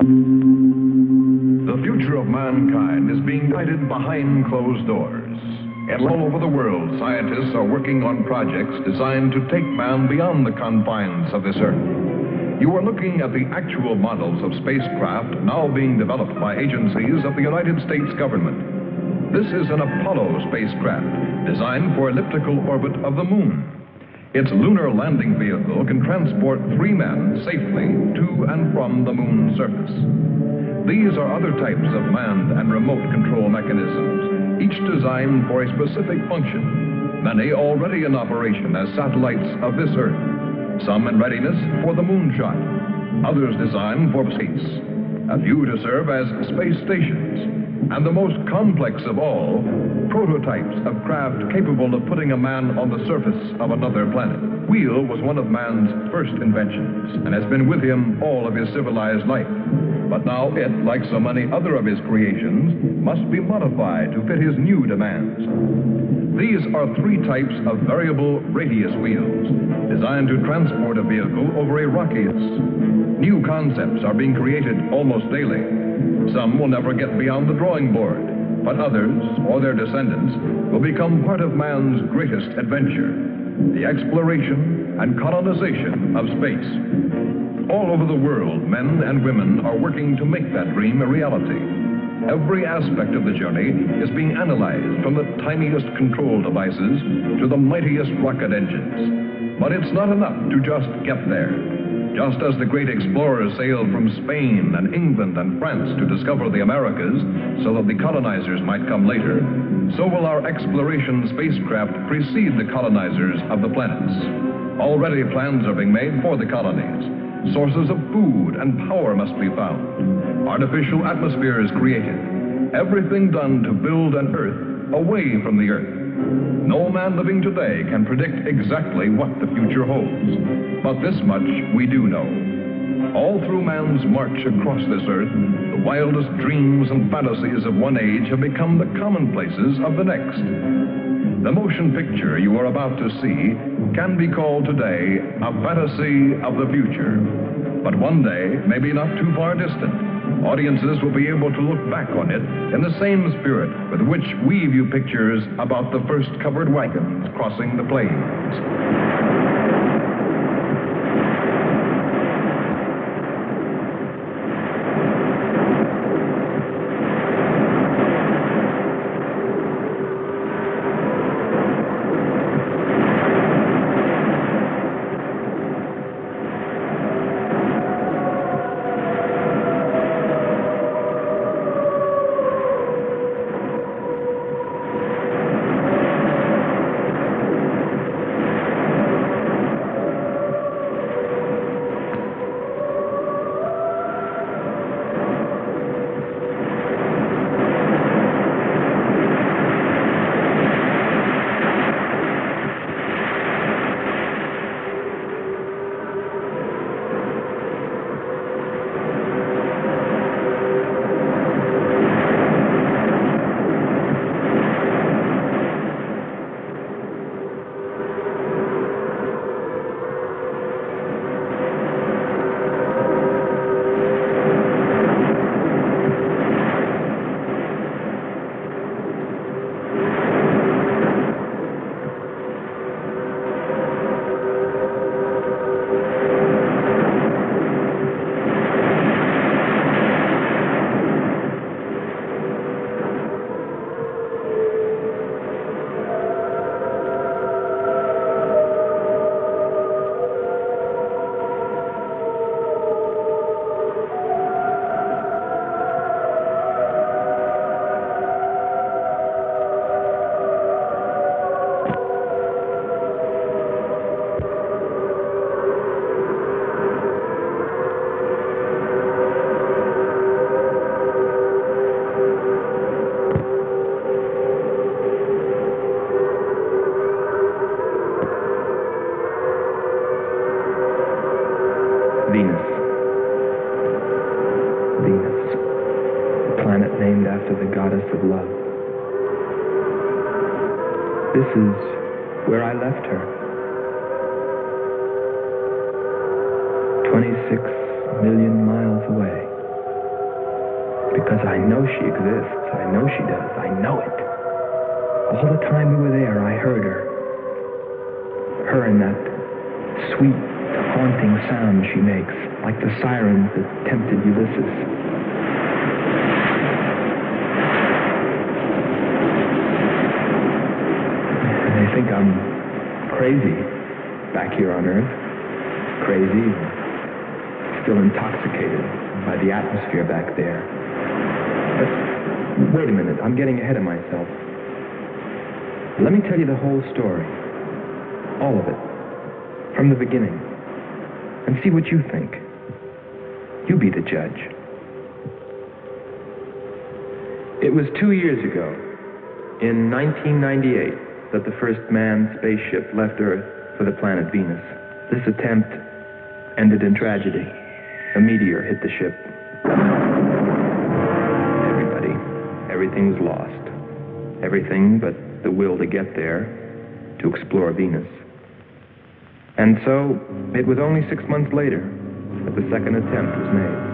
The future of mankind is being guided behind closed doors. And all over the world, scientists are working on projects designed to take man beyond the confines of this Earth. You are looking at the actual models of spacecraft now being developed by agencies of the United States government. This is an Apollo spacecraft designed for elliptical orbit of the Moon. Its lunar landing vehicle can transport 3 men safely to and from the Moon's surface. These are other types of manned and remote control mechanisms, each designed for a specific function, many already in operation as satellites of this Earth, some in readiness for the moonshot, others designed for space, a few to serve as space stations, and the most complex of all, prototypes of craft capable of putting a man on the surface of another planet. Wheel was one of man's first inventions and has been with him all of his civilized life. But now it, like so many other of his creations, must be modified to fit his new demands. These are 3 types of variable radius wheels, designed to transport a vehicle over a rocky surface. New concepts are being created almost daily. Some will never get beyond the drawing board, but others, or their descendants, will become part of man's greatest adventure, the exploration and colonization of space. All over the world, men and women are working to make that dream a reality. Every aspect of the journey is being analyzed, from the tiniest control devices to the mightiest rocket engines. But it's not enough to just get there. Just as the great explorers sailed from Spain and England and France to discover the Americas so that the colonizers might come later, so will our exploration spacecraft precede the colonizers of the planets. Already plans are being made for the colonies. Sources of food and power must be found. Artificial atmospheres created. Everything done to build an Earth away from the Earth. No man living today can predict exactly what the future holds. But this much we do know. All through man's march across this Earth, the wildest dreams and fantasies of one age have become the commonplaces of the next. The motion picture you are about to see can be called today a fantasy of the future. But one day, maybe not too far distant, audiences will be able to look back on it in the same spirit with which we view pictures about the first covered wagons crossing the plains. Venus. Venus, a planet named after the goddess of love. This is where I left her. 26 million miles away. I know she exists. I know she does. I know it. All the time we were there, I heard her. Her and that sweet, haunting sound she makes, like the sirens that tempted Ulysses. They think I'm crazy back here on Earth. Crazy, still intoxicated by the atmosphere back there. But wait a minute, I'm getting ahead of myself. Let me tell you the whole story. All of it. From the beginning. And see what you think. You be the judge. It was 2 years ago, in 1998, that the first manned spaceship left Earth for the planet Venus. This attempt ended in tragedy. A meteor hit the ship. Everything's lost. Everything but the will to get there, to explore Venus. And so, it was only 6 months later that the second attempt was made.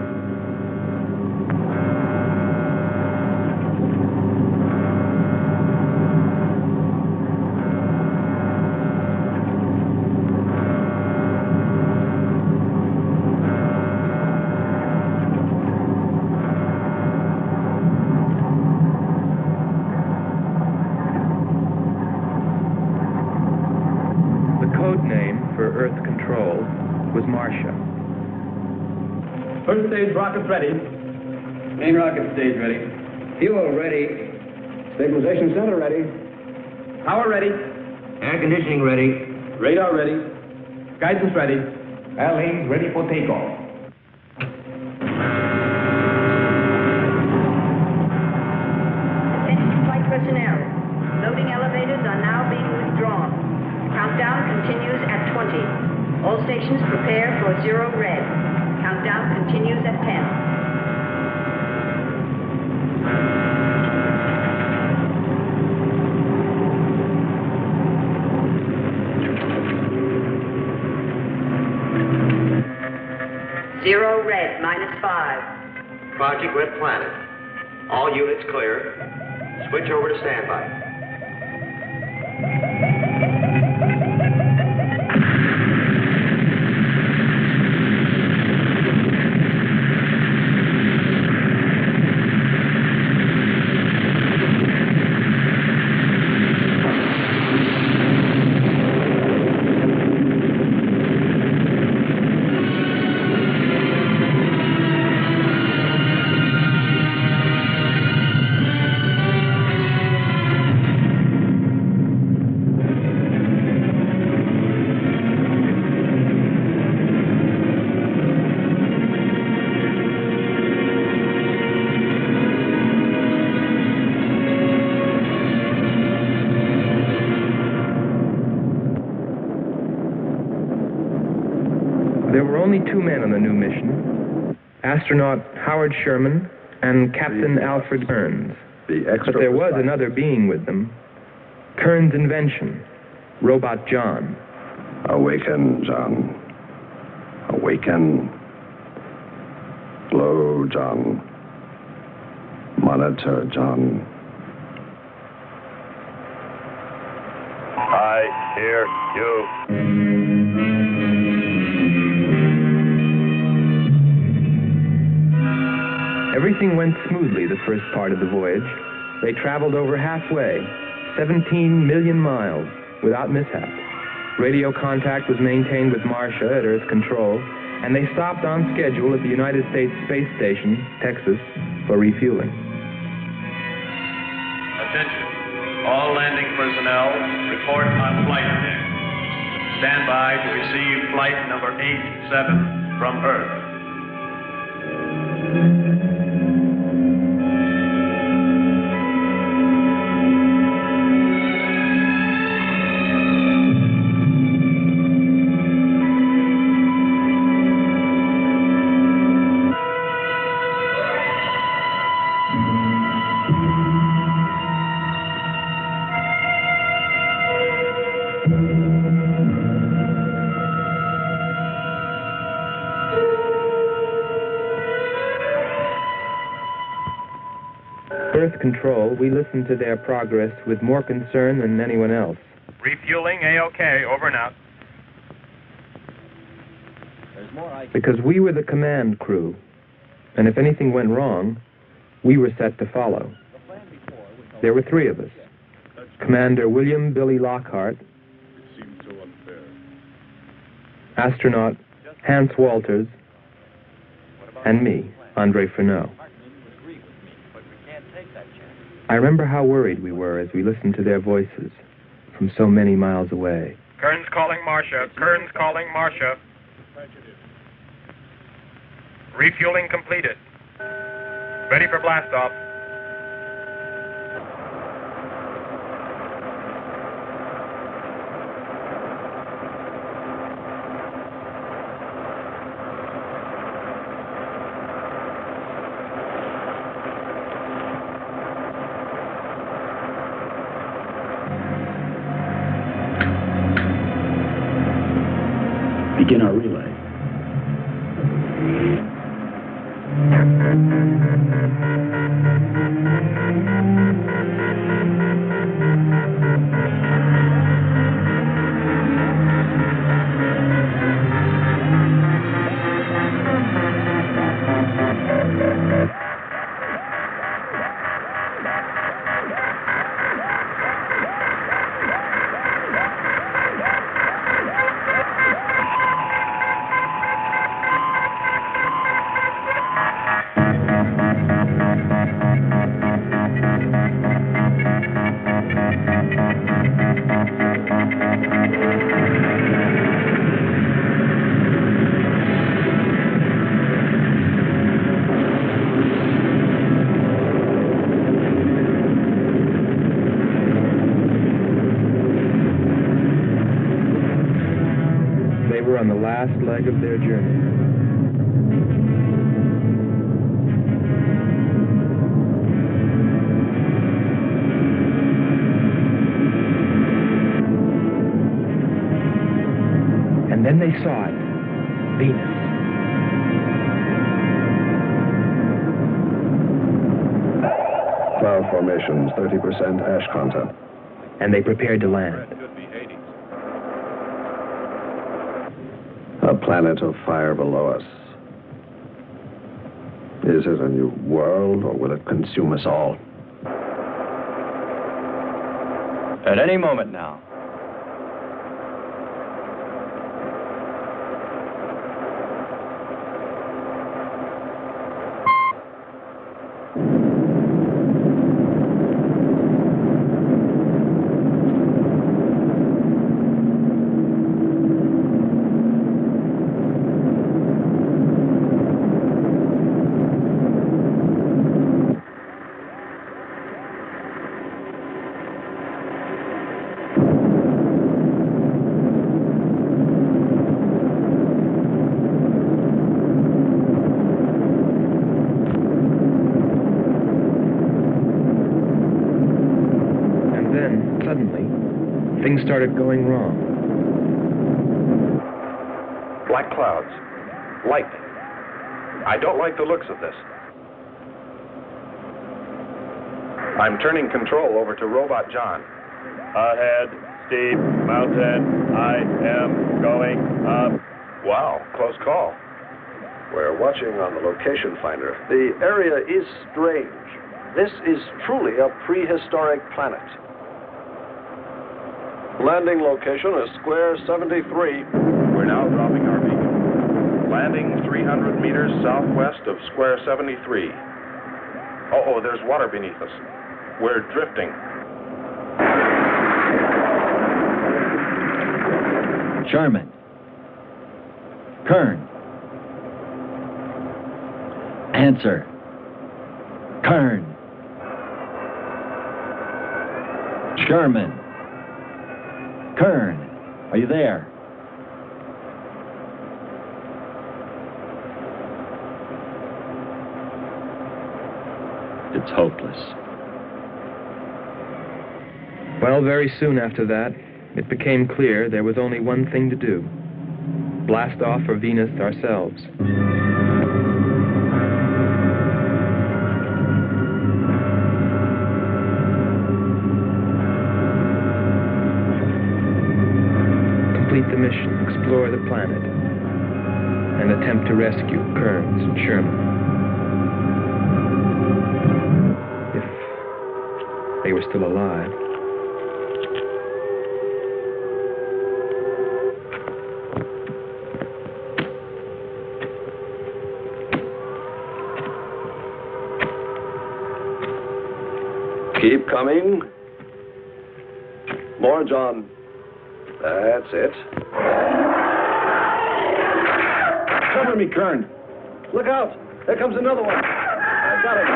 First stage rockets ready. Main rocket stage ready. Fuel ready. Stabilization center ready. Power ready. Air conditioning ready. Radar ready. Guidance ready. LA ready for takeoff. Attention flight personnel. Loading elevators are now being withdrawn. Countdown continues at 20. All stations prepare for 0 red. Countdown continues at 10. Zero red, -5. Project Red Planet. All units clear. Switch over to standby. There were only 2 men on the new mission, astronaut Howard Sherman and Captain Alfred Kearns. But there was another being with them, Kearns' invention, Robot John. Awaken, John. Awaken. Slow, John. Monitor, John. I hear you. Everything went smoothly the first part of the voyage. They traveled over halfway, 17 million miles, without mishap. Radio contact was maintained with Marcia at Earth Control, and they stopped on schedule at the United States Space Station, Texas, for refueling. Attention. All landing personnel, report on flight deck. Stand by to receive flight number 87 from Earth. Earth Control, we listened to their progress with more concern than anyone else. Refueling A-OK, over and out. Because we were the command crew, and if anything went wrong, we were set to follow. There were 3 of us. Commander William Billy Lockhart, astronaut Hans Walters, and me, Andre Furneaux. I remember how worried we were as we listened to their voices from so many miles away. Kern's calling Marcia. Kern's calling Marcia. Refueling completed. Ready for blastoff. Begin our relay. On the last leg of their journey. And then they saw it, Venus. Cloud formations, 30% ash content. And they prepared to land. A planet of fire below us. Is it a new world, or will it consume us all? At any moment now. Things started going wrong. Black clouds. Lightning. I don't like the looks of this. I'm turning control over to Robot John. Ahead, steep mountain. I am going up. Wow, close call. We're watching on the location finder. The area is strange. This is truly a prehistoric planet. Landing location is square 73. We're now dropping our beacon. Landing 300 meters southwest of square 73. Uh-oh, there's water beneath us. We're drifting. Sherman. Kern. Answer. Kern. Sherman. Kern, are you there? It's hopeless. Well, very soon after that, it became clear there was only one thing to do. Blast off for Venus ourselves. explore the planet and attempt to rescue Kearns and Sherman. If they were still alive. Keep coming. More, John. That's it. Cover me, Kern. Look out! There comes another one. I got him.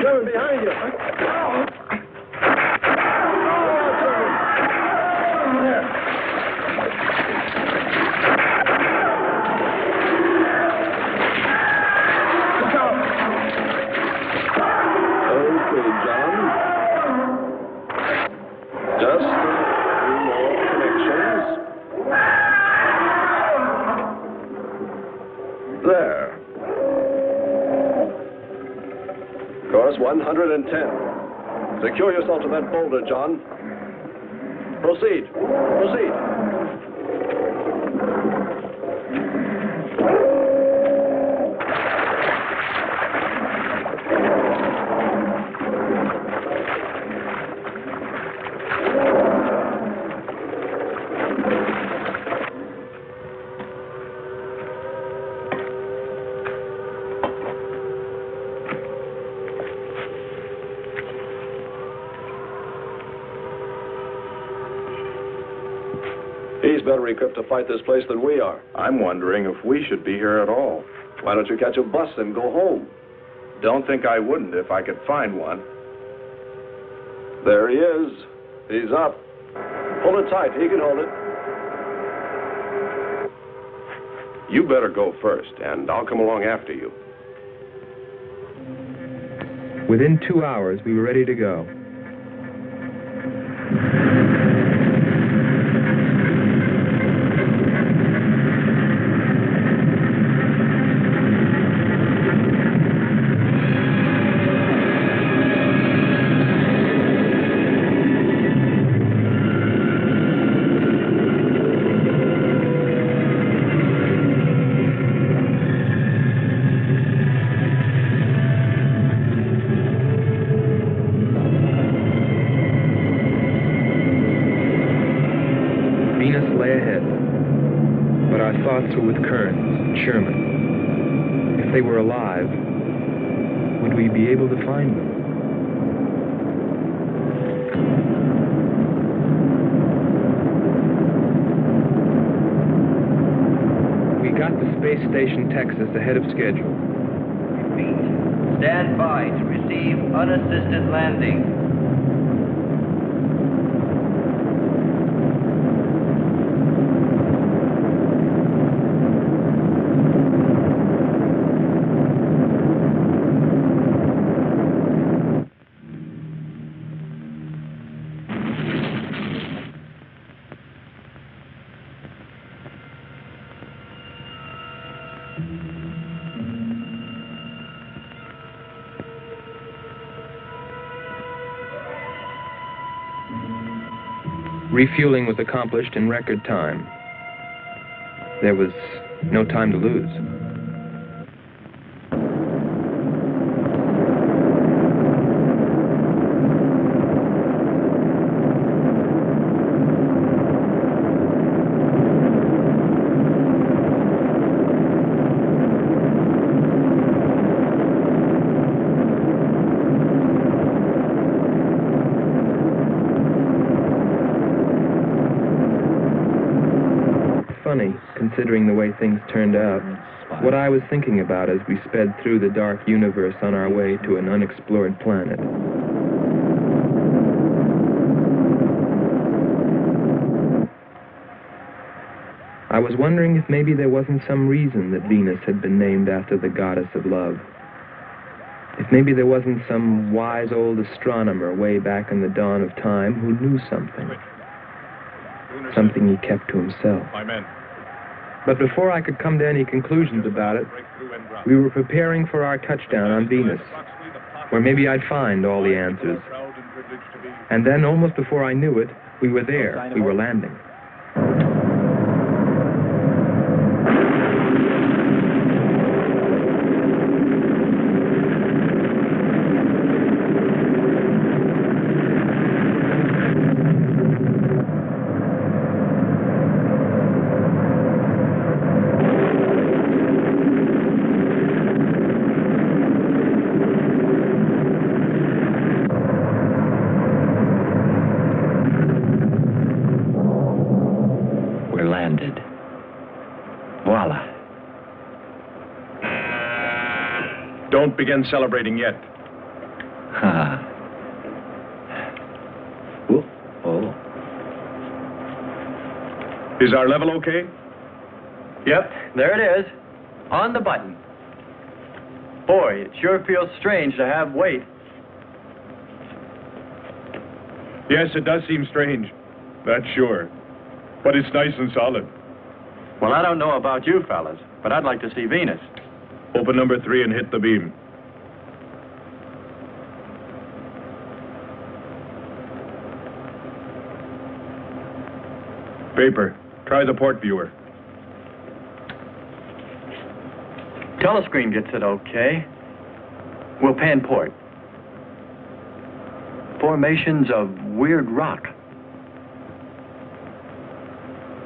Sherman, behind you. There. Course 110. Secure yourself to that boulder, John. Proceed. Proceed. He's better equipped to fight this place than we are. I'm wondering if we should be here at all. Why don't you catch a bus and go home? Don't think I wouldn't if I could find one. There he is. He's up. Hold it tight. He can hold it. You better go first, and I'll come along after you. Within 2 hours, we were ready to go. Were with Kearns and Sherman. If they were alive, would we be able to find them? We got to Space Station Texas ahead of schedule. Repeat. Stand by to receive unassisted landing. Refueling was accomplished in record time. There was no time to lose. Funny, considering the way things turned out, what I was thinking about as we sped through the dark universe on our way to an unexplored planet. I was wondering if maybe there wasn't some reason that Venus had been named after the goddess of love. If maybe there wasn't some wise old astronomer way back in the dawn of time who knew something. Something he kept to himself. But before I could come to any conclusions about it, we were preparing for our touchdown on Venus, where maybe I'd find all the answers. And then, almost before I knew it, we were there. We were landing. Don't begin celebrating yet. Ha. Oh. Is our level okay? Yep, there it is. On the button. Boy, it sure feels strange to have weight. Yes, it does seem strange. That's sure. But it's nice and solid. Well, I don't know about you fellas, but I'd like to see Venus. Open number 3 and hit the beam. Paper. Try the port viewer. Telescreen gets it okay. We'll pan port. Formations of weird rock.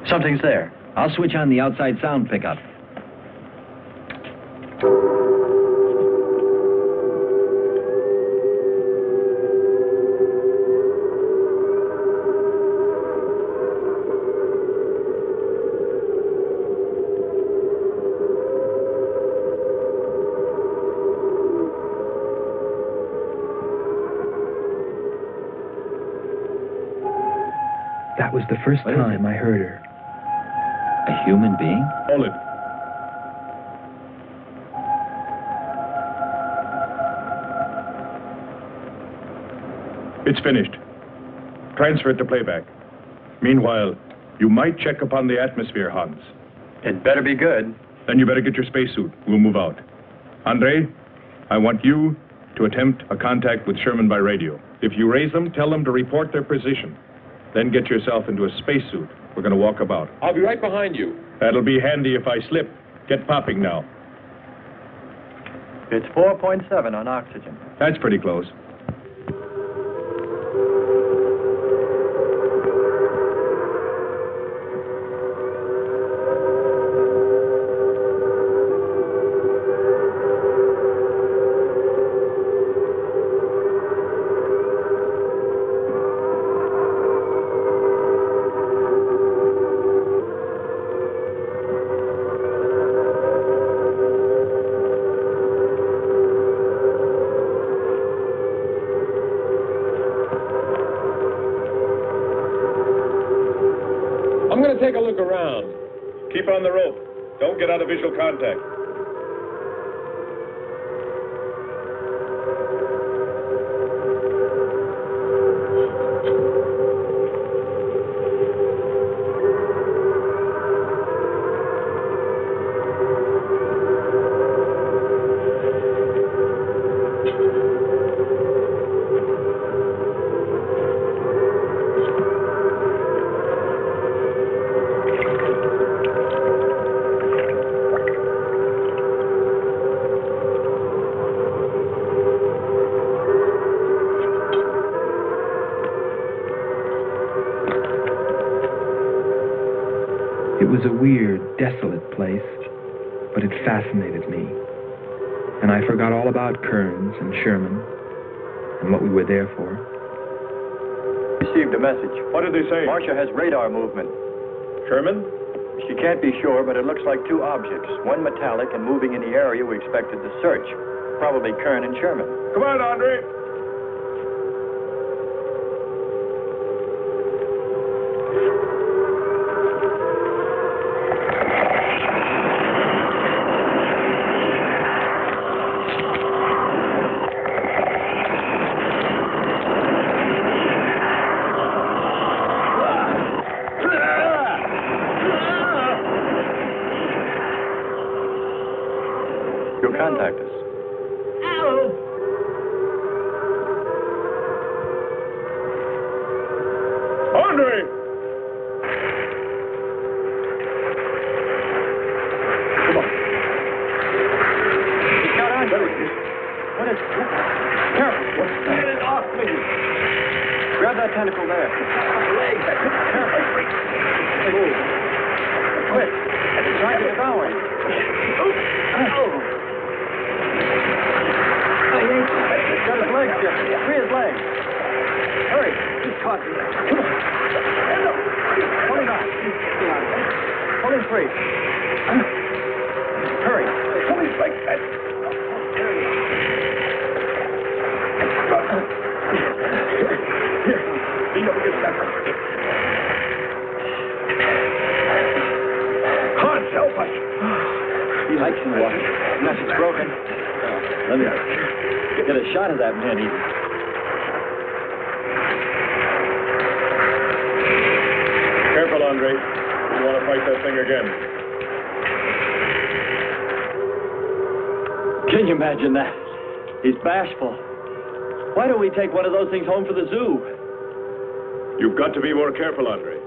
Something's there. I'll switch on the outside sound pickup. That was the first time I heard her. A human being? Hold it. It's finished. Transfer it to playback. Meanwhile, you might check upon the atmosphere, Hans. It better be good. Then you better get your spacesuit. We'll move out. Andre, I want you to attempt a contact with Sherman by radio. If you raise them, tell them to report their position. Then get yourself into a spacesuit. We're going to walk about. I'll be right behind you. That'll be handy if I slip. Get popping now. It's 4.7 on oxygen. That's pretty close. I'm going to take a look around. Keep on the rope. Don't get out of visual contact. It was a weird, desolate place, but it fascinated me. And I forgot all about Kearns and Sherman and what we were there for. Received a message. What did they say? Marcia has radar movement. Sherman? She can't be sure, but it looks like two objects. One metallic and moving in the area we expected to search. Probably Kern and Sherman. Come on, Andre. You'll contact us. Andre! Come on. He's got on. What is... Careful. Get it off me. Grab that tentacle there. Leg. Careful. Move. Quick. It's trying to devour you. He's got his legs shifted. Free his legs. Hurry. He's caught. Come on. Pull him out. Pull him free. Hurry. Somebody's like that. There he is. I can walk. Nothing's broken. Let me get a shot of that man even. Careful, Andre. You want to fight that thing again. Can you imagine that? He's bashful. Why don't we take one of those things home for the zoo? You've got to be more careful, Andre.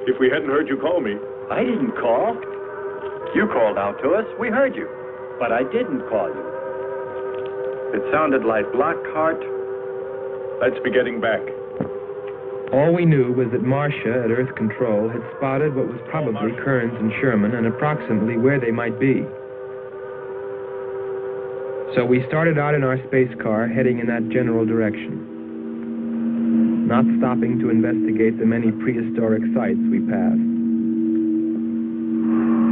If we hadn't heard you call me... I didn't call. You called out to us. We heard you. But I didn't call you. It sounded like Lockhart. Let's be getting back. All we knew was that Marcia at Earth Control had spotted what was probably Kearns and Sherman and approximately where they might be. So we started out in our space car, heading in that general direction, not stopping to investigate the many prehistoric sites we passed.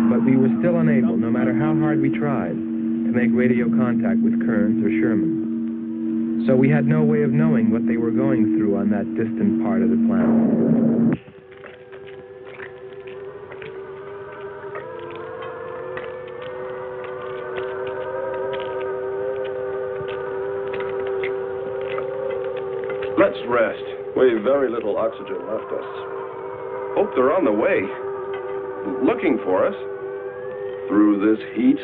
But we were still unable, no matter how hard we tried, to make radio contact with Kearns or Sherman. So we had no way of knowing what they were going through on that distant part of the planet. Let's rest. We've very little oxygen left us. Hope they're on the way. Looking for us. Through this heat.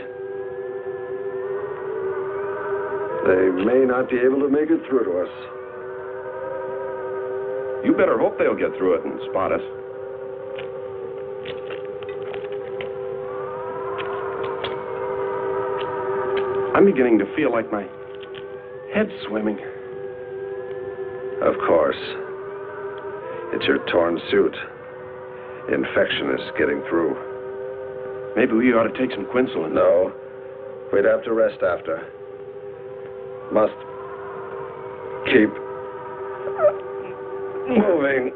They may not be able to make it through to us. You better hope they'll get through it and spot us. I'm beginning to feel like my head's swimming. Of course. It's your torn suit. Infection is getting through. Maybe we ought to take some quinsulin. No. We'd have to rest after. Must keep moving.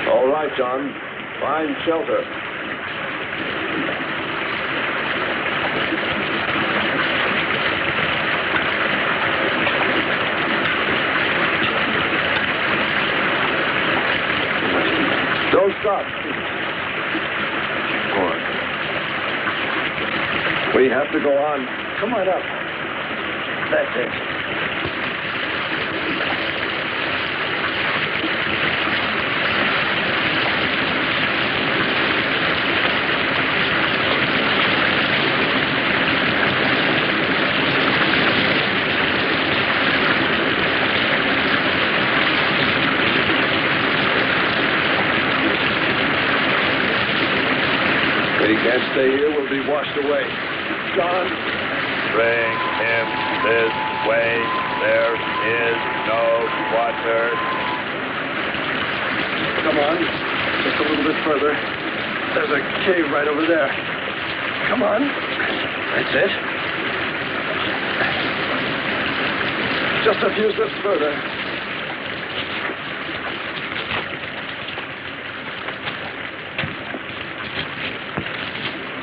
All right, John. Find shelter. Don't stop. Go on. We have to go on. Come on up. That's it. Can't stay here, we'll be washed away. John? Bring him this way. There is no water. Come on. Just a little bit further. There's a cave right over there. Come on. That's it. Just a few steps further.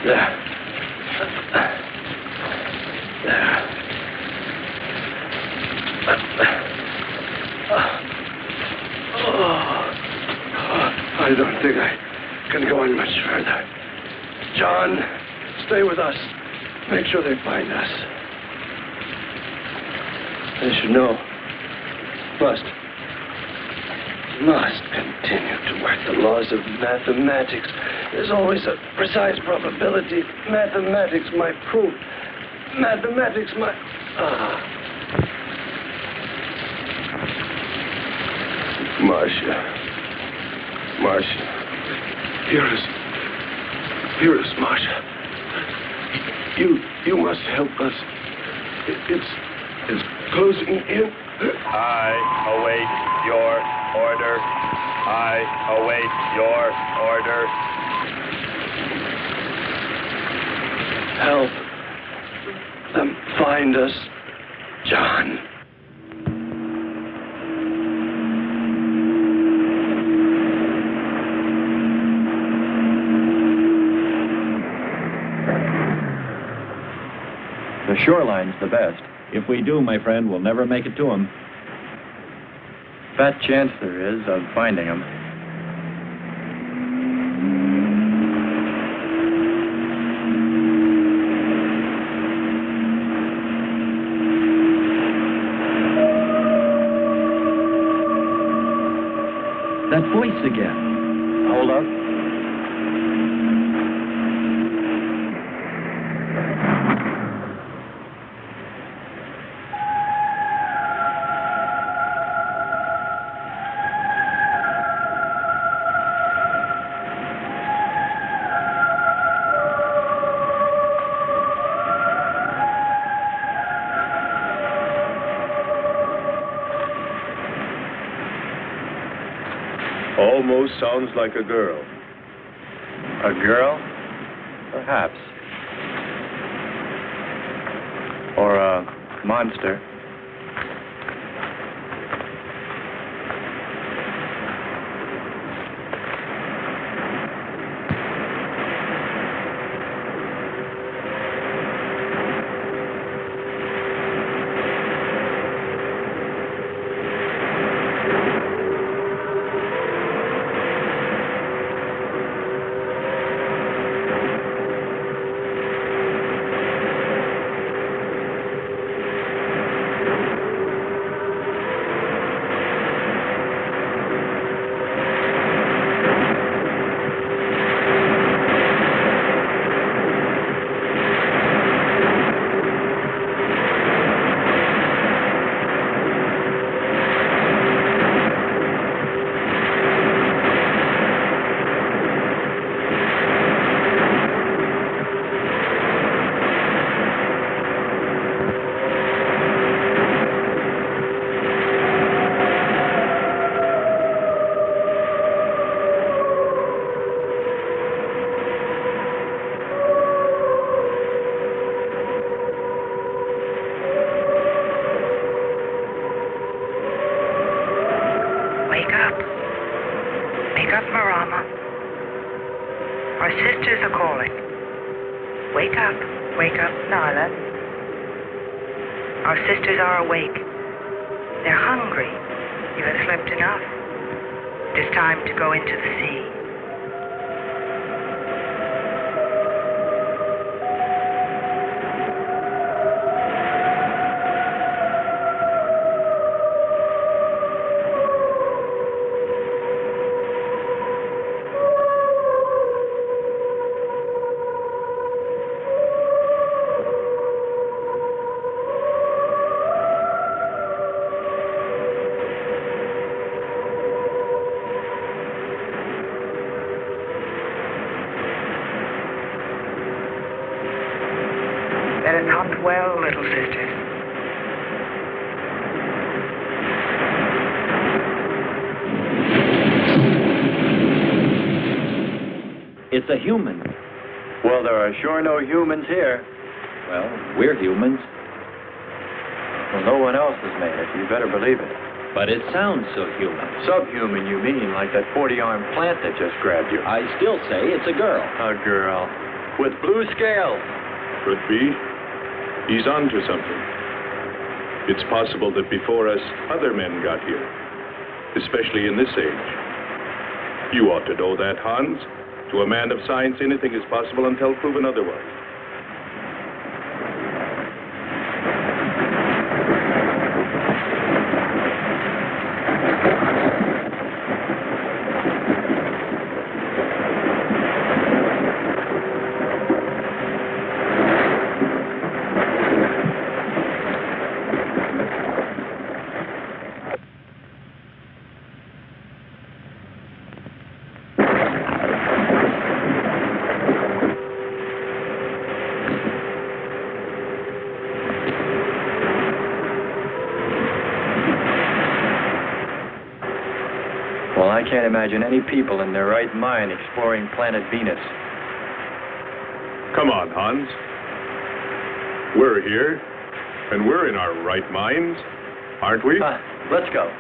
There. I don't think I can go on much further. John, stay with us. Make sure they find us. They should know. Must continue to work the laws of mathematics. There's always a precise probability. Mathematics, my proof. mathematics, Marcia. Hear us, Marcia. You must help us. It's closing in. I await your order. I await your order. Help them find us, John. The shoreline's the best. If we do, my friend, we'll never make it to him. Fat chance there is of finding him. That voice again. Hold up. Almost sounds like a girl. A girl? Perhaps. Or a monster. Our sisters are awake. They're hungry. You have slept enough. It is time to go into the sea. Let us hunt well, little sisters. It's a human. Well, there are sure no humans here. Well, we're humans. Well, no one else has made it. You better believe it. But it sounds so human. Subhuman, you mean, like that 40-armed plant that just grabbed you. I still say it's a girl. A girl. With blue scales. Could be. He's on to something. It's possible that before us, other men got here, especially in this age. You ought to know that, Hans. To a man of science, anything is possible until proven otherwise. Well, I can't imagine any people in their right mind exploring planet Venus. Come on, Hans. We're here, and we're in our right minds, aren't we? Let's go.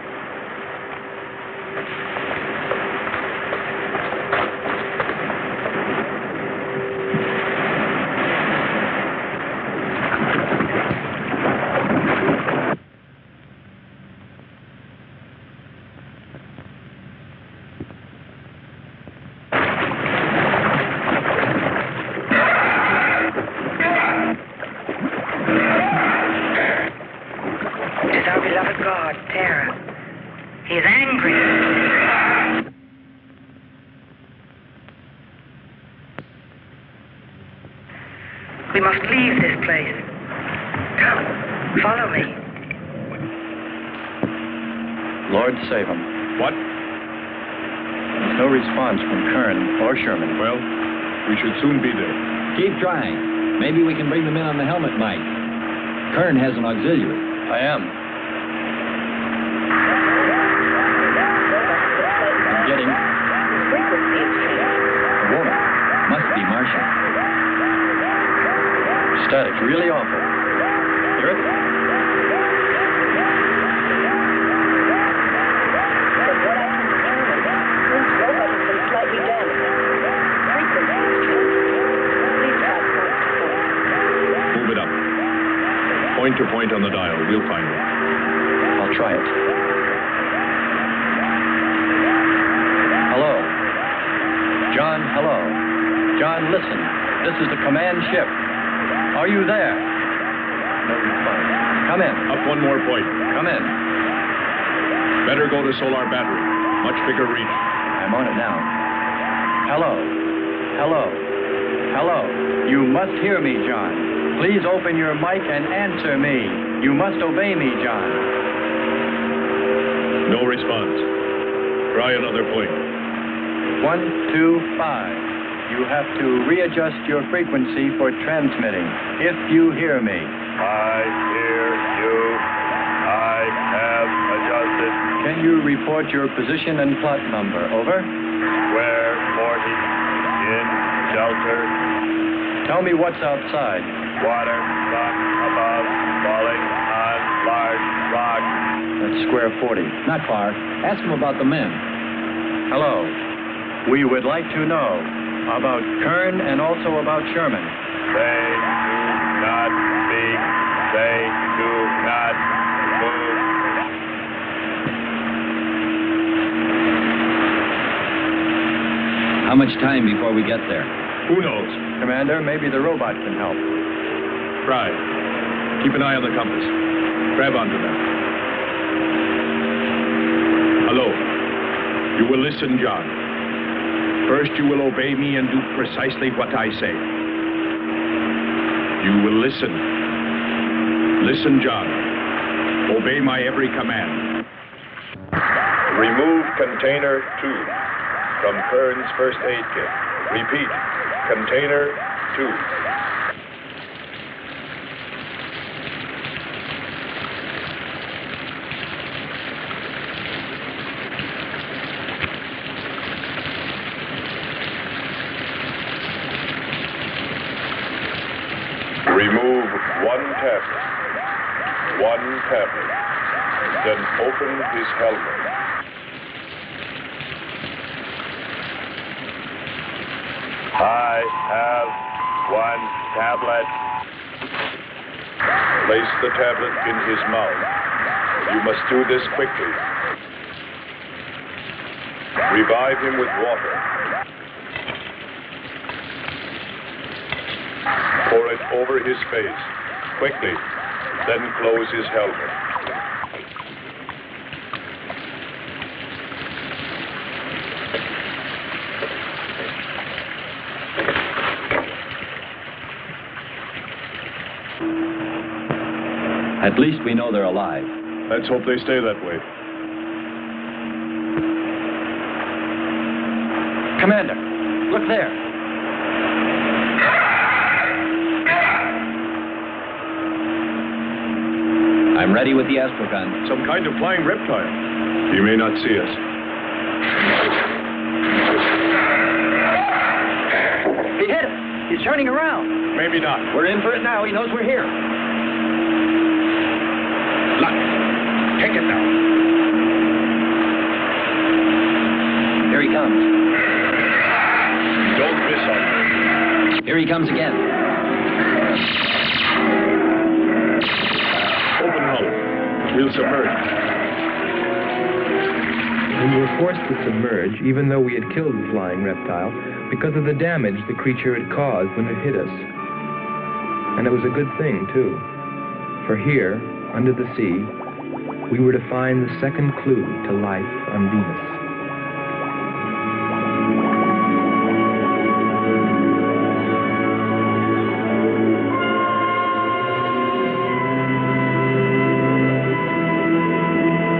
We must leave this place. Come, follow me. Lord save him. What? There's no response from Kern or Sherman. Well, we should soon be there. Keep trying. Maybe we can bring them in on the helmet mic. Kern has an auxiliary. I am. I'm getting... Frequency is changed. Water. Must be Martian. Static, really awful. Hear it? Move it up. Point to point on the dial. We'll find it. I'll try it. Hello. John, hello. John, listen. This is the command ship. Are you there? No response. Come in. Up one more point. Come in. Better go to solar battery. Much bigger reach. I'm on it now. Hello. Hello. Hello. You must hear me, John. Please open your mic and answer me. You must obey me, John. No response. Try another point. 1, 2, 5. You have to readjust your frequency for transmitting. If you hear me. I hear you. I have adjusted. Can you report your position and plot number? Over. Square 40. In shelter. Tell me what's outside. Water. Sun above. Falling on large rock. That's square 40. Not far. Ask them about the men. Hello. We would like to know about Kern and also about Sherman. They do not speak. They do not move. How much time before we get there? Who knows? Commander, maybe the robot can help. Try. Keep an eye on the compass. Grab onto them. Hello. You will listen, John. First, you will obey me and do precisely what I say. You will listen. Listen, John. Obey my every command. Remove container 2 from Kern's first aid kit. Repeat, container 2. Remove one tablet. Then open his helmet. I have one tablet. Place the tablet in his mouth. You must do this quickly. Revive him with water. Pour it over his face. Quickly. Then close his helmet. At least we know they're alive. Let's hope they stay that way. Commander, look there. I'm ready with the astrogun. Some kind of flying reptile. He may not see us. He's turning around. Maybe not. We're in for it now. He knows we're here. Look. Take it now. Here he comes. Don't miss on. Here he comes again. Open hull. We'll submerge. We were forced to submerge, even though we had killed the flying reptile, because of the damage the creature had caused when it hit us. And it was a good thing, too. For here, under the sea, we were to find the second clue to life on Venus.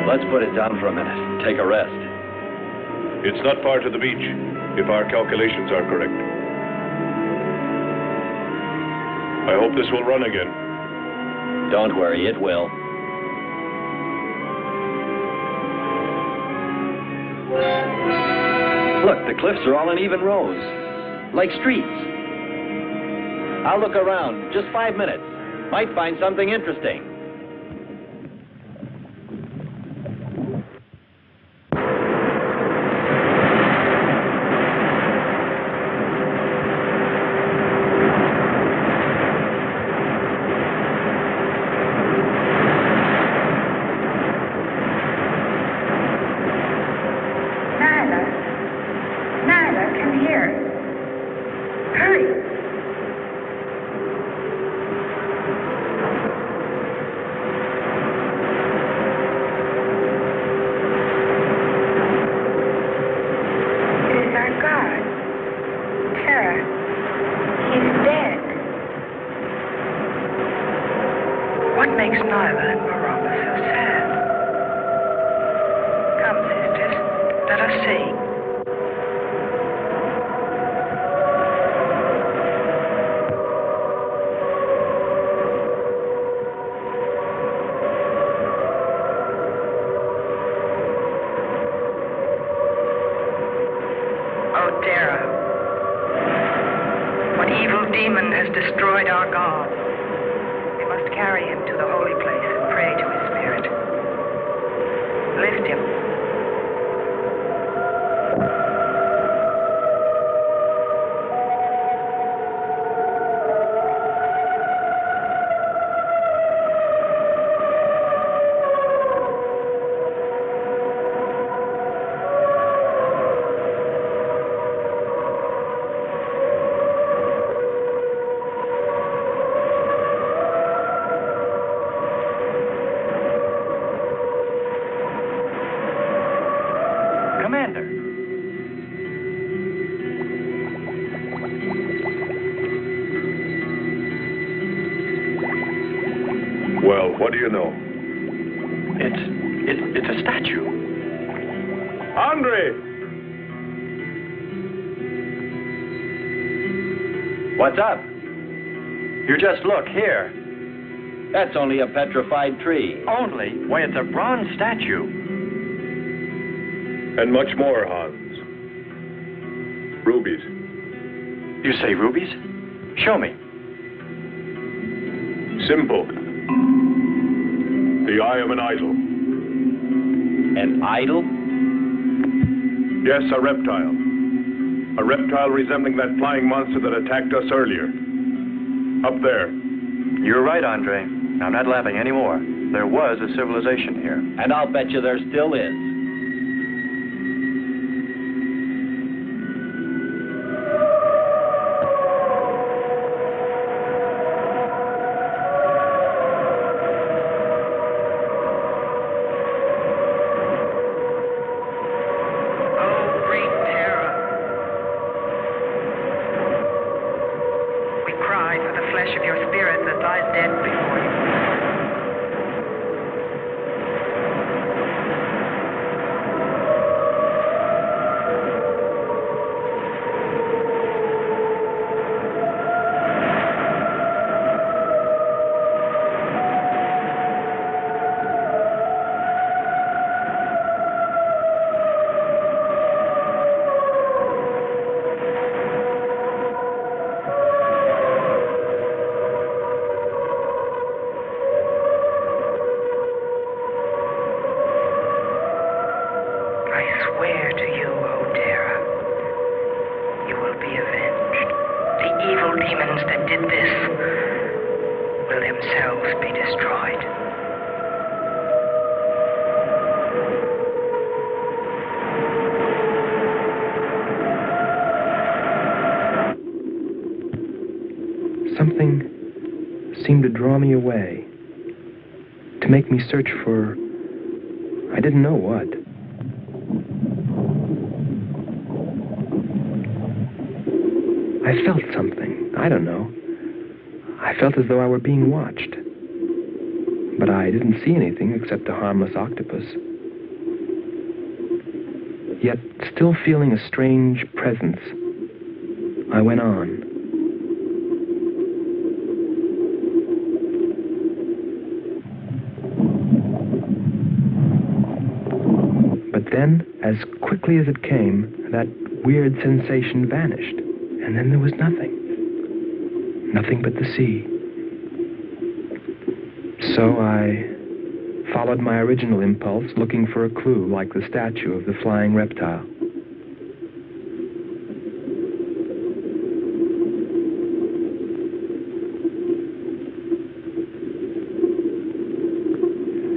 Let's put it down for a minute. Take a rest. It's not far to the beach, if our calculations are correct. I hope this will run again. Don't worry, it will. Look, the cliffs are all in even rows, like streets. I'll look around. Just 5 minutes. Might find something interesting. Well, what do you know? It's a statue. Andre! What's up? You just look here. That's only a petrified tree. Only? Why, it's a bronze statue. And much more, Hans. Rubies. You say rubies? Show me. Simple. The eye of an idol. An idol? Yes, a reptile. A reptile resembling that flying monster that attacked us earlier. Up there. You're right, Andre. I'm not laughing anymore. There was a civilization here. And I'll bet you there still is. swear to you, O Terra, you will be avenged. The evil demons that did this will themselves be destroyed. Something seemed to draw me away, to make me search for, I didn't know what. I felt something, I don't know. I felt as though I were being watched. But I didn't see anything except a harmless octopus. Yet, still feeling a strange presence, I went on. But then, as quickly as it came, that weird sensation vanished. And then there was nothing. Nothing but the sea. So I followed my original impulse, looking for a clue like the statue of the flying reptile.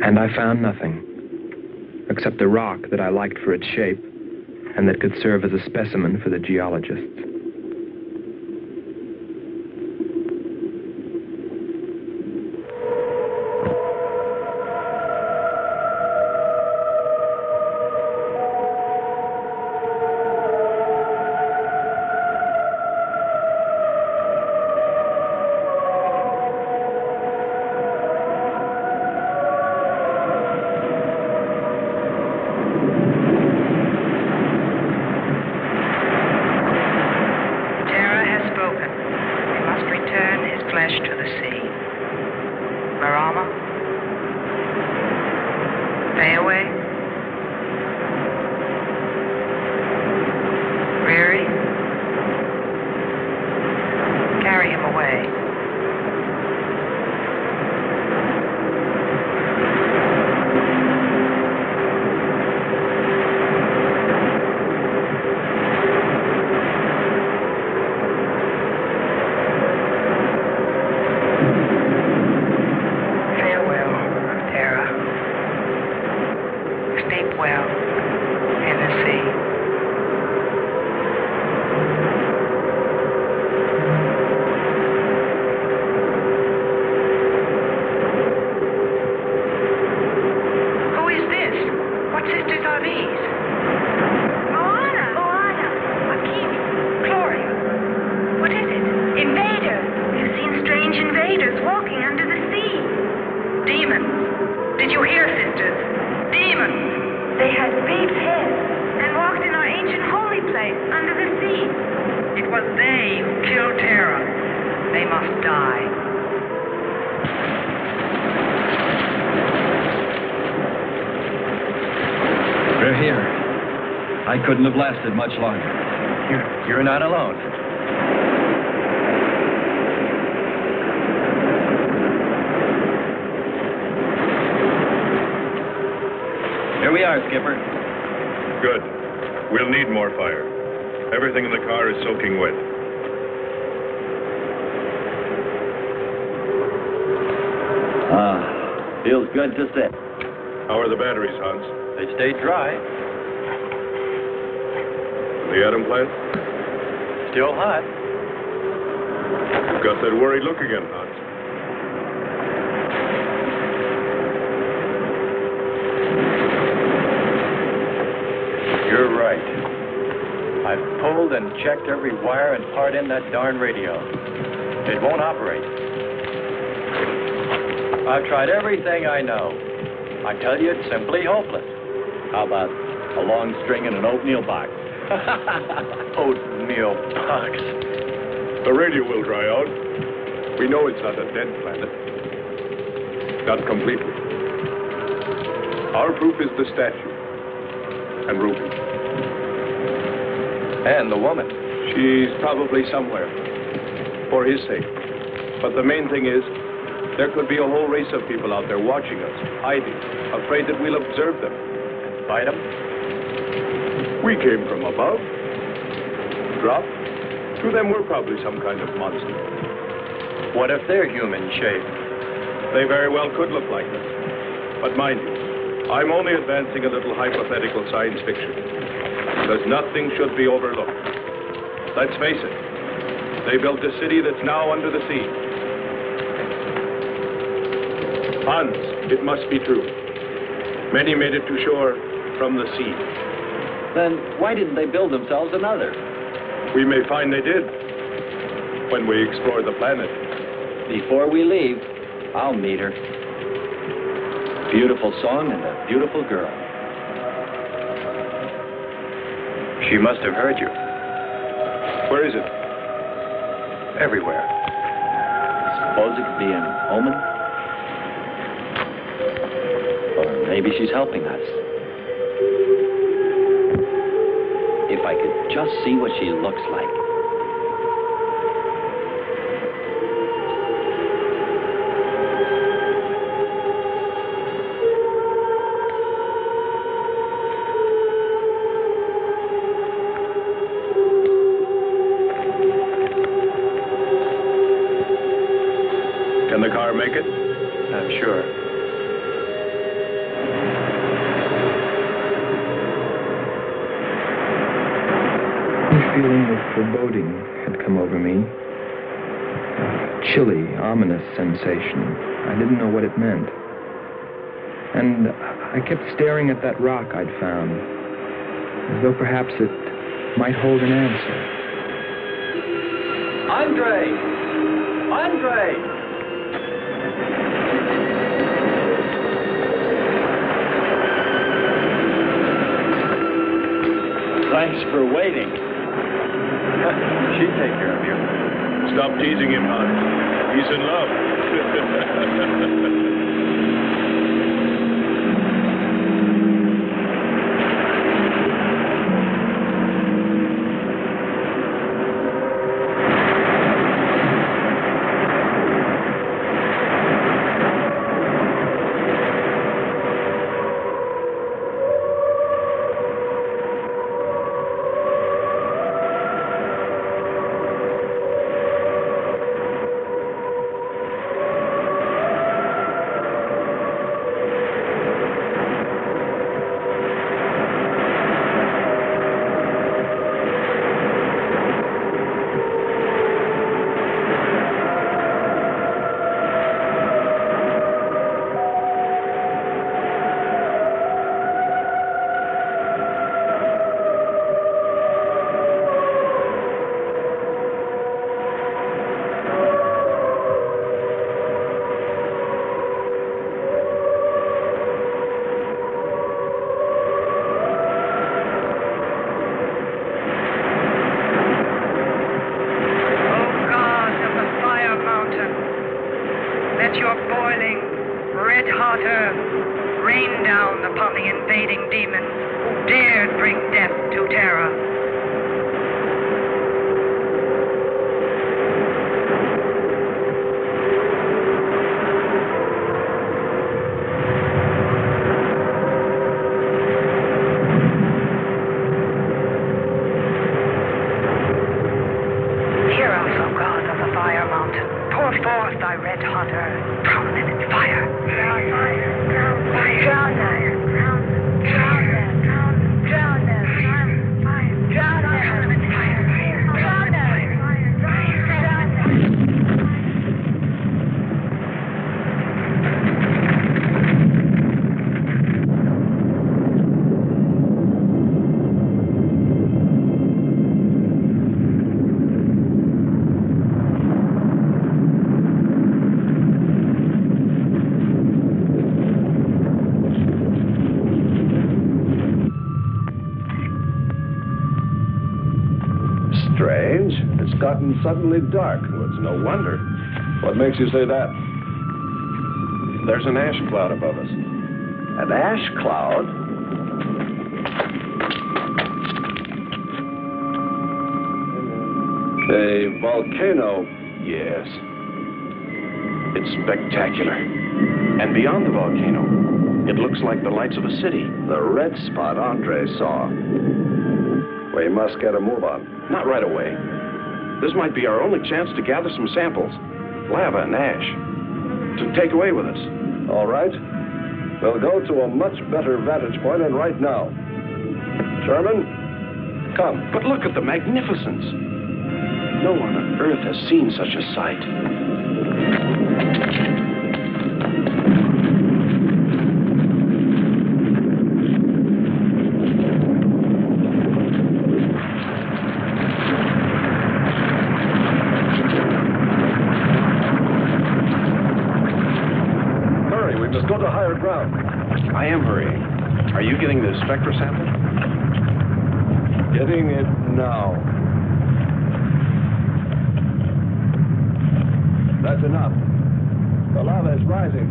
And I found nothing, except a rock that I liked for its shape and that could serve as a specimen for the geologists. I couldn't have lasted much longer. You're not alone. Here we are, Skipper. Good. We'll need more fire. Everything in the car is soaking wet. Feels good to sit. How are the batteries, Hans? They stayed dry. The atom plant? Still hot. You've got that worried look again, Hans. You're right. I've pulled and checked every wire and part in that darn radio. It won't operate. I've tried everything I know. I tell you, it's simply hopeless. How about a long string and an oatmeal box? Oatmeal box. The radio will dry out. We know it's not a dead planet. Not completely. Our proof is the statue. And Ruby. And the woman. She's probably somewhere. For his sake. But the main thing is, there could be a whole race of people out there watching us, hiding, afraid that we'll observe them. Fight them? We came from above, dropped. To them, we're probably some kind of monster. What if they're human shape? They very well could look like them. But mind you, I'm only advancing a little hypothetical science fiction. Because nothing should be overlooked. Let's face it, they built a city that's now under the sea. Hans, it must be true. Many made it to shore from the sea. Then why didn't they build themselves another? We may find they did when we explore the planet. Before we leave, I'll meet her. Beautiful song and a beautiful girl. She must have heard you. Where is it? Everywhere. Suppose it could be an omen? Or maybe she's helping us. If I could just see what she looks like. Can the car make it? I'm sure. A feeling of foreboding had come over me. A chilly, ominous sensation. I didn't know what it meant. And I kept staring at that rock I'd found, as though perhaps it might hold an answer. Andre! Andre! Thanks for waiting. She'd take care of you. Stop teasing him, Hans. He's in love. Strange. It's gotten suddenly dark. Well, it's no wonder. What makes you say that? There's an ash cloud above us. An ash cloud? A volcano, yes. It's spectacular. And beyond the volcano, It looks like the lights of a city. The red spot Andre saw. We must get a move on. Not right away. This might be our only chance to gather some samples. Lava and ash. To take away with us. All right. We'll go to a much better vantage point, and right now. Sherman, come. But look at the magnificence. No one on Earth has seen such a sight. Hurry, we must go to higher ground. I am hurrying. Are you getting the spectra sample? Getting it now. That's enough. The lava is rising.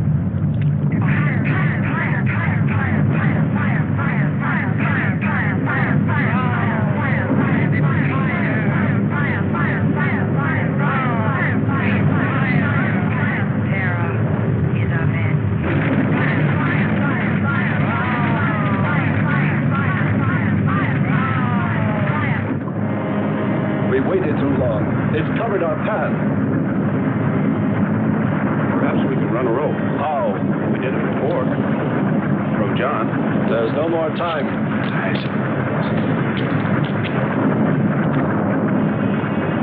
We waited too long. It's covered our path. Perhaps we can run a rope. How? We did it before. From John. There's no more time.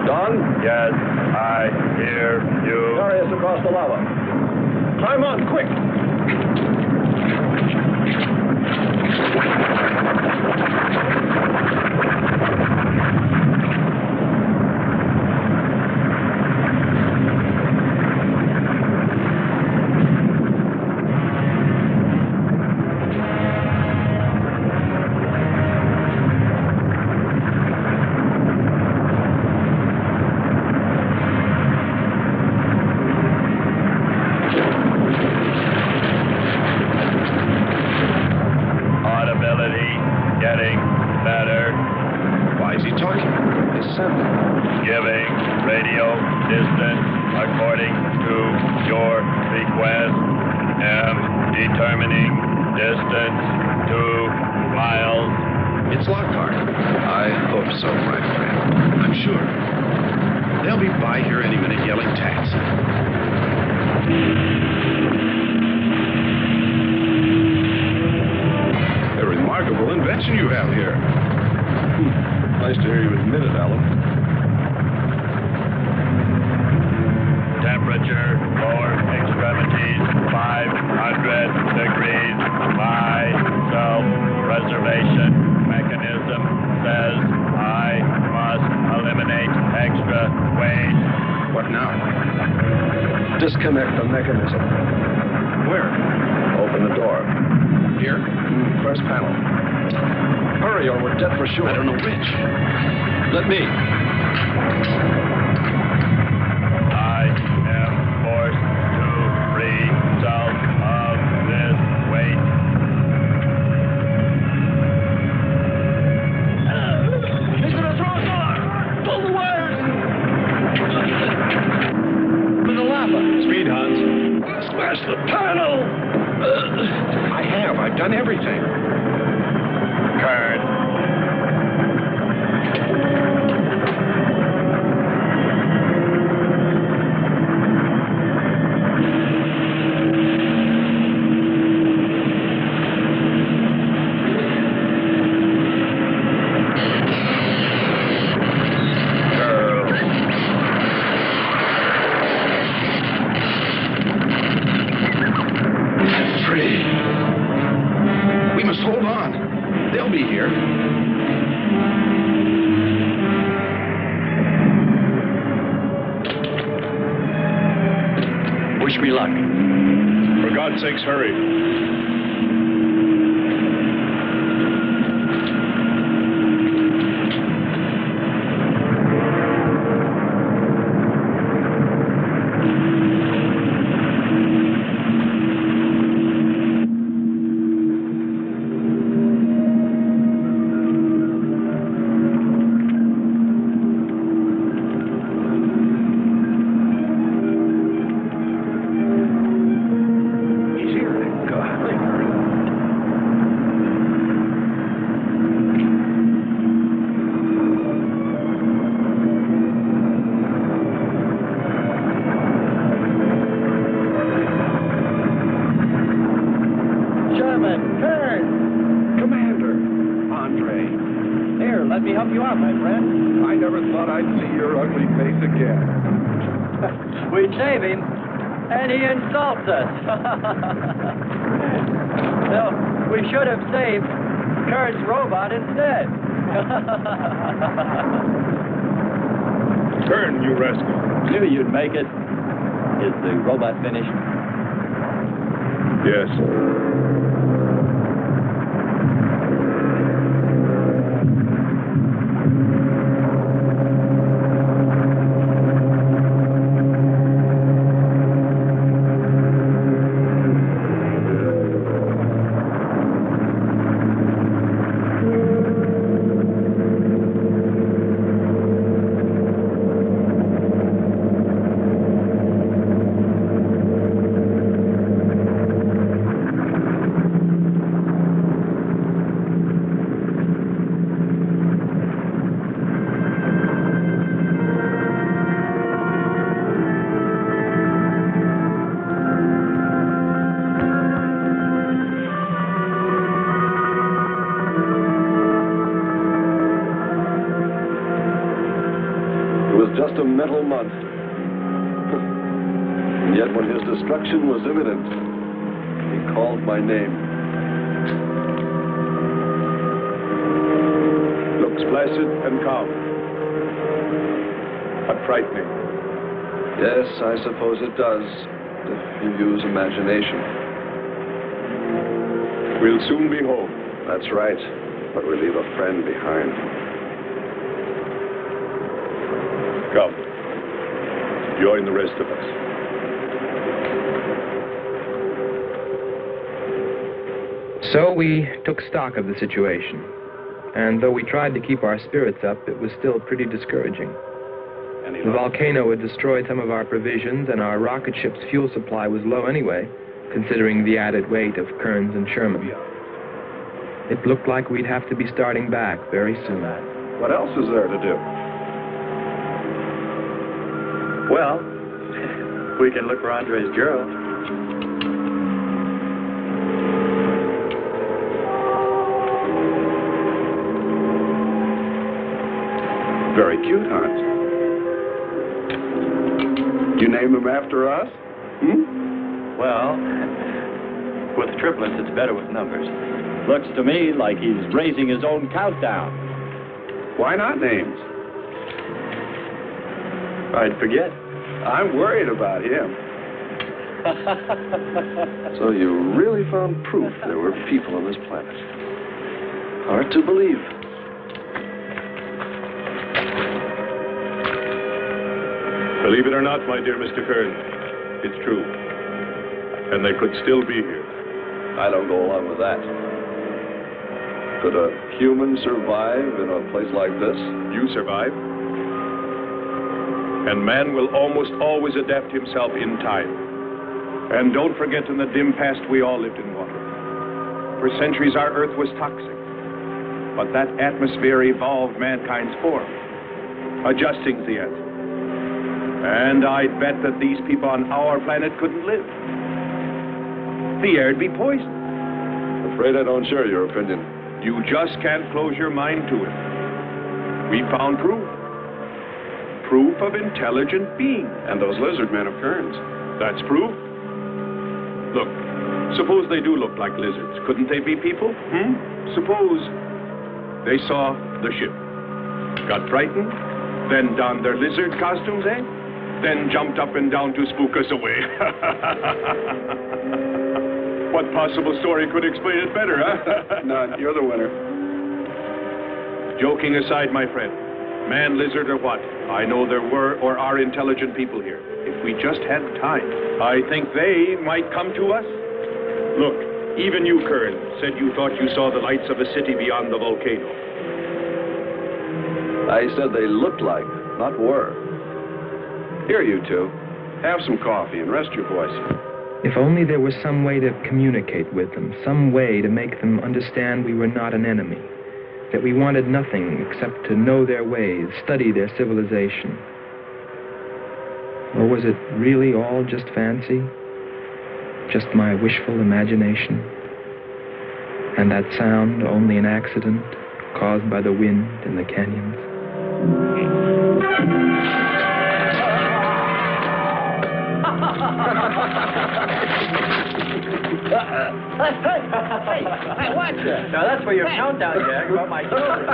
Don? Yes, I hear you. Carry us across the lava. Climb on, quick! Audibility getting better. Why is he talking? He's sending. Giving radio distance according to your request. Am determining distance 2 miles. It's Lockhart. I hope so, my friend. I'm sure. They'll be by here any minute yelling taxi. A remarkable invention you have here. Nice to hear you admit it, Alan. Temperature, lower extremities, 500 degrees. My self-preservation mechanism says I must eliminate extra waste. What now? Disconnect the mechanism. Where? Open the door. Here? First panel. Hurry or we're dead for sure. I don't know which. Let me. I am forced to free self of this weight. He's gonna throw us off! Pull the wires! For the lava! Speed, Hans. Smash the panel! I have. I've done everything. Kern. Free. We must hold on. They'll be here. Wish me luck. For God's sakes, hurry. let me help you out, my friend. I never thought I'd see your ugly face again. We save him, and he insults us. No, we should have saved Kurt's robot instead. Turn, you rascal. Knew you'd make it. Is the robot finished? Yes. Just a mental month. And yet when his destruction was imminent, he called my name. Looks placid and calm. But frightening. Yes, I suppose it does, if you use imagination. We'll soon be home. That's right, but we leave a friend behind. Come. Join the rest of us. So we took stock of the situation. And though we tried to keep our spirits up, it was still pretty discouraging. The volcano had destroyed some of our provisions, and our rocket ship's fuel supply was low anyway, considering the added weight of Kearns and Sherman. It looked like we'd have to be starting back very soon. What else is there to do? Well, we can look for Andre's girl. Very cute, Hans. You name him after us? Well, with triplets, it's better with numbers. Looks to me like he's raising his own countdown. Why not names? I'd forget. I'm worried about him. So you really found proof there were people on this planet. Hard to believe. Believe it or not, my dear Mr. Kern, it's true. And they could still be here. I don't go along with that. Could a human survive in a place like this? You survive. And man will almost always adapt himself in time. And don't forget, in the dim past, we all lived in water. For centuries, our Earth was toxic. But that atmosphere evolved mankind's form, adjusting the answer. And I'd bet that these people on our planet couldn't live. The air'd be poisoned. Afraid I don't share your opinion. You just can't close your mind to it. We found proof. Proof of intelligent being. And those lizard men of Kearns. That's proof. Look, suppose they do look like lizards. Couldn't they be people? Suppose they saw the ship, got frightened, then donned their lizard costumes, then jumped up and down to spook us away. What possible story could explain it better, huh? None. You're the winner. Joking aside, my friend, man, lizard, or what, I know there were or are intelligent people here. If we just had time, I think they might come to us. Look, even you, Kern, said you thought you saw the lights of a city beyond the volcano. I said they looked like, not were. Here, you two. Have some coffee and rest your voice. If only there was some way to communicate with them, some way to make them understand we were not an enemy, that we wanted nothing except to know their ways, study their civilization. Or was it really all just fancy? Just my wishful imagination? And that sound only an accident, caused by the wind in the canyons. Hey, watch it. Now that's for your countdown, Jack, about my children.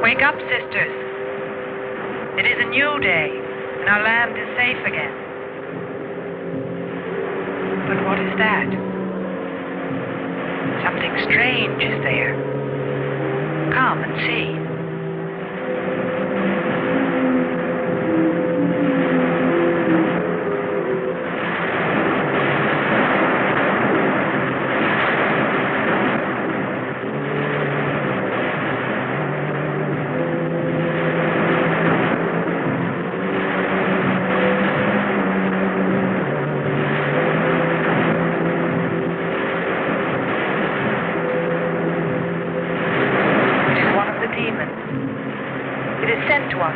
Wake up, sisters. It is a new day, and our land is safe again. But what is that? Something strange is there. Come and see.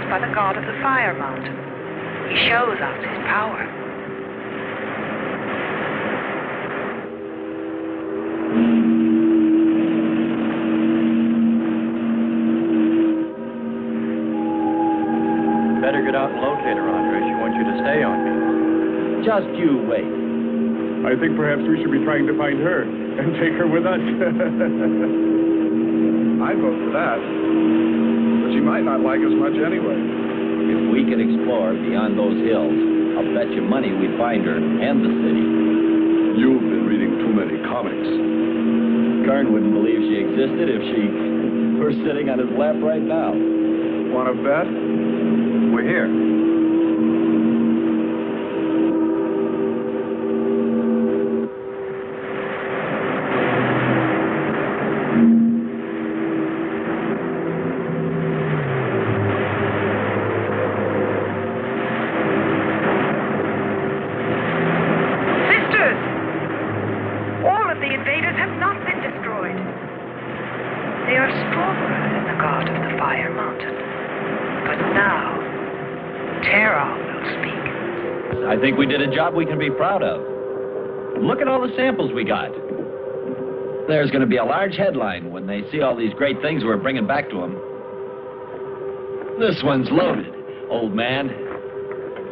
By the god of the fire mountain. He shows us his power. Better get out and locate her, Andre. She wants you to stay on me. Just you wait. I think perhaps we should be trying to find her and take her with us. I'd vote for that. But she might not like us much anyway. If we could explore beyond those hills, I'll bet you money we'd find her and the city. You've been reading too many comics. Kern wouldn't believe she existed if she were sitting on his lap right now. Want to bet? We're here. I think we did a job we can be proud of. Look at all the samples we got. There's going to be a large headline when they see all these great things we're bringing back to them. This one's loaded, old man.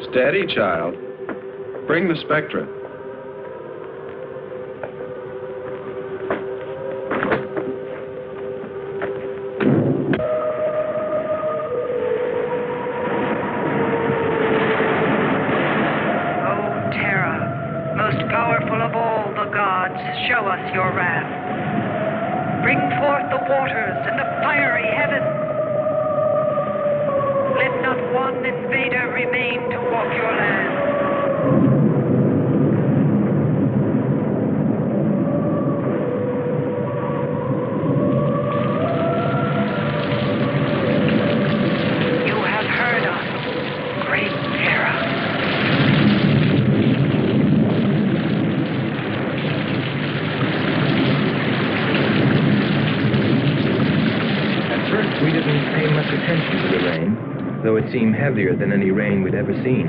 Steady, child. Bring the spectra. Show us your wrath. Bring forth the waters and the fiery heaven. Let not one invader remain to walk your land. You have heard us, great Terra. We didn't pay much attention to the rain, though it seemed heavier than any rain we'd ever seen.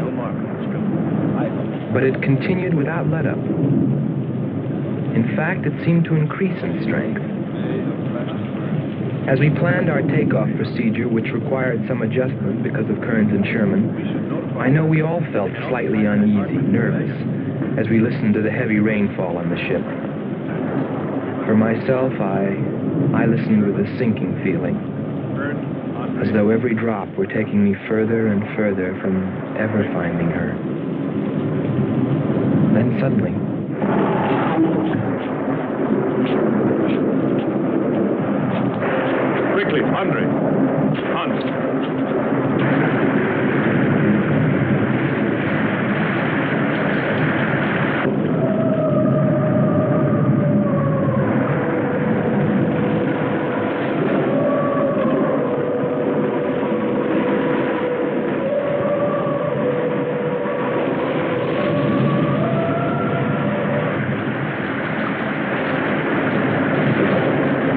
But it continued without let-up. In fact, it seemed to increase in strength. As we planned our takeoff procedure, which required some adjustment because of Kearns and Sherman, I know we all felt slightly uneasy, nervous, as we listened to the heavy rainfall on the ship. For myself, I listened with a sinking feeling, as though every drop were taking me further and further from ever finding her. Then suddenly, Quickly, Andre.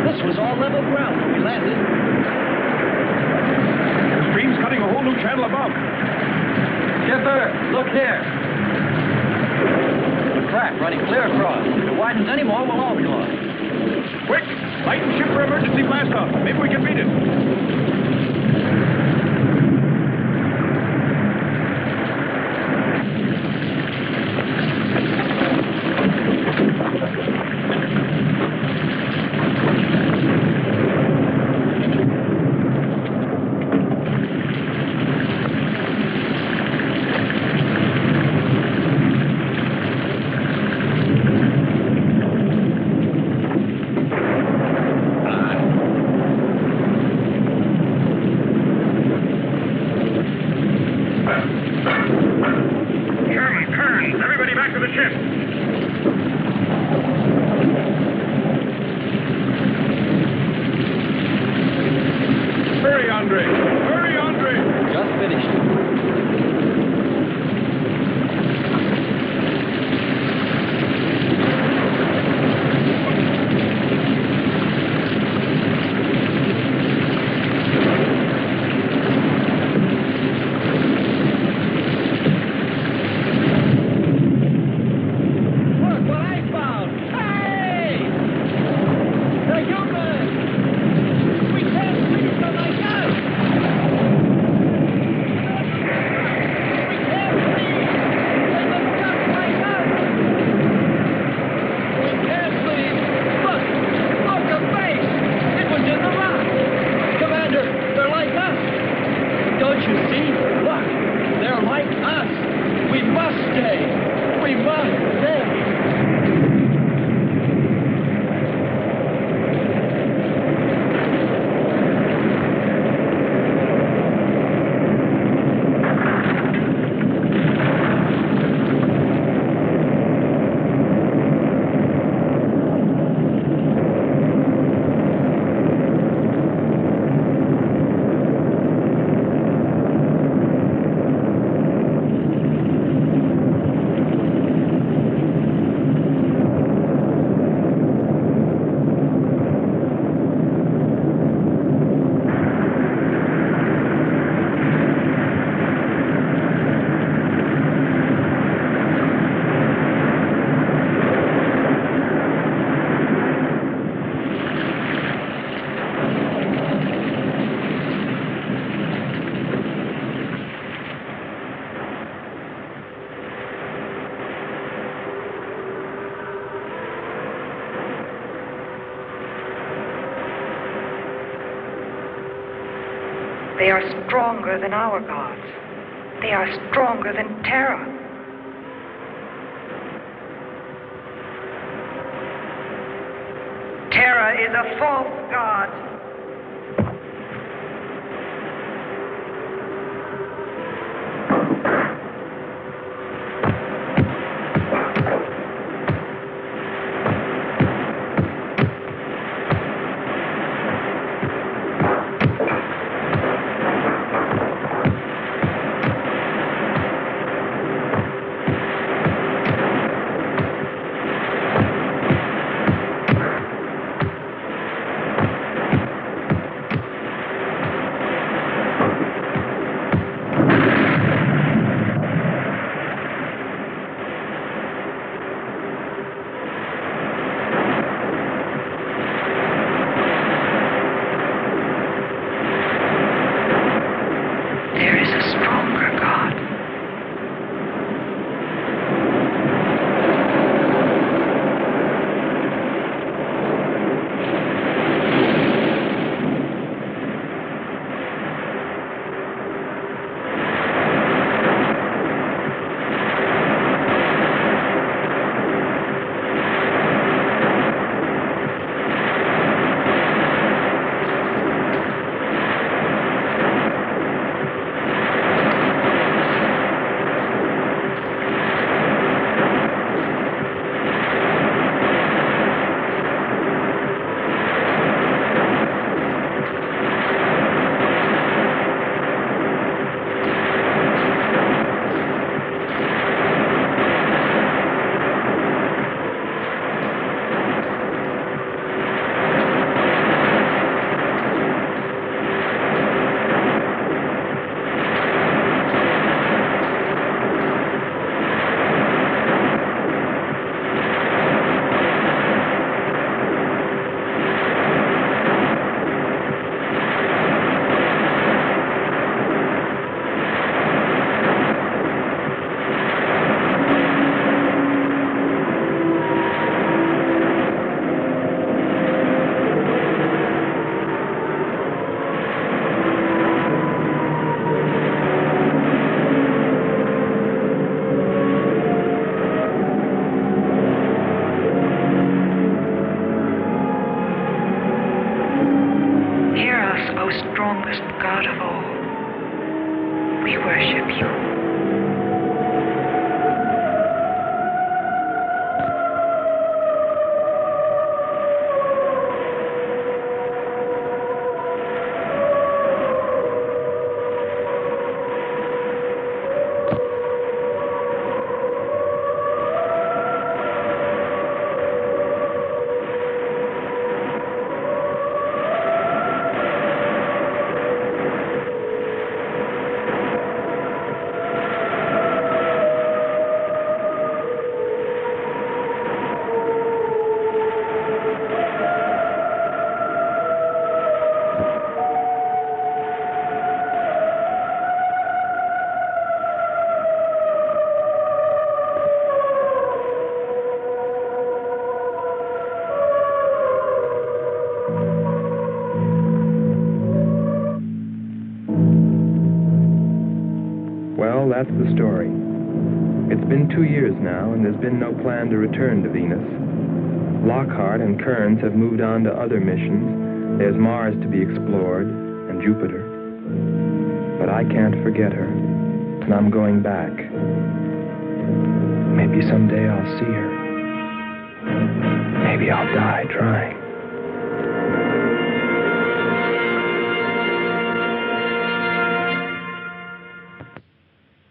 This was all level ground when we landed. The stream's cutting a whole new channel above. Skipper, look here. A crack running clear across. If it widens any more, we'll all be lost. Quick! Light the ship for emergency blast off. Maybe we can beat it. Everybody back to the ship. Hurry, Andre! Hurry, Andre! Just finished. Look what I found! Hey! They're humans! We can't treat them like us! We can't leave! They look just like us! We can't leave! Look! Look, a face! It was in the rock! Commander, they're like us! Don't you see? Look! They're like us! We must stay! We must stay! They are stronger than our gods. They are stronger than Terra. Terra is a false god. strongest God of all. We worship you. Well, that's the story. It's been 2 years now, and there's been no plan to return to Venus. Lockhart and Kearns have moved on to other missions. There's Mars to be explored, and Jupiter. But I can't forget her, and I'm going back. Maybe someday I'll see her. Maybe I'll die trying.